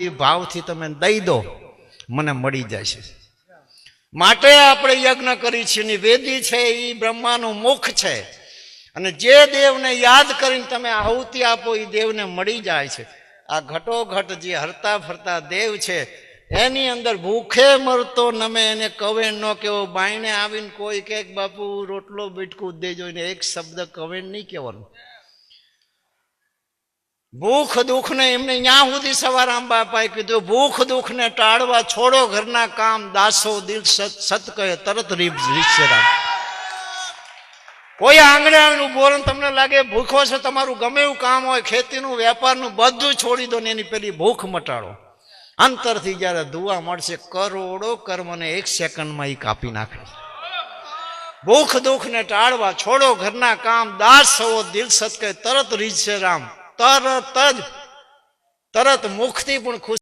એ ભાવથી તમે દઈ દો, મને મળી જશે. માટે આપણે યજ્ઞ કરી છીએ. વેદી છે એ બ્રહ્માનું મુખ છે, અને જે દેવને યાદ કરીને તમે આહુતિ આપો એ દેવને મળી જાય છે. આ ઘટોઘટ જે હરતા ફરતા દેવ છે એની અંદર ભૂખે મરતો નમે એને કવેણ ન કહેવો. બાઈને આવીને કોઈ કે બાપુ રોટલો બીટકું દેજો, ને એક શબ્દ કવેણ નહીં કહેવાનું. ભૂખ દુઃખ ને એમને ત્યાં સુધી સવારામ બાપાએ કીધું, ભૂખ દુઃખ ને ટાળવા છોડો ઘરના કામ, દાસો દિલ સત કહે તરત રીતશે રામ. કોઈ આંગણે આવીને ઉભો રહે, તમને લાગે ભૂખો છે, તમારું ગમે એવું કામ હોય, ખેતીનું વેપારનું બધું છોડી દો ને એની પેલી ભૂખ મટાડો. અંતરથી જયારે દુઆ મળશે, કરોડો કર્મને 1 સેકન્ડમાં એ કાપી નાખે. ભૂખ દુઃખ ને ટાળવા છોડો ઘરના કામ, દાસ સવો દિલ સત કહે તરત રીતશે રામ. તરત મુખથી પણ ખુશ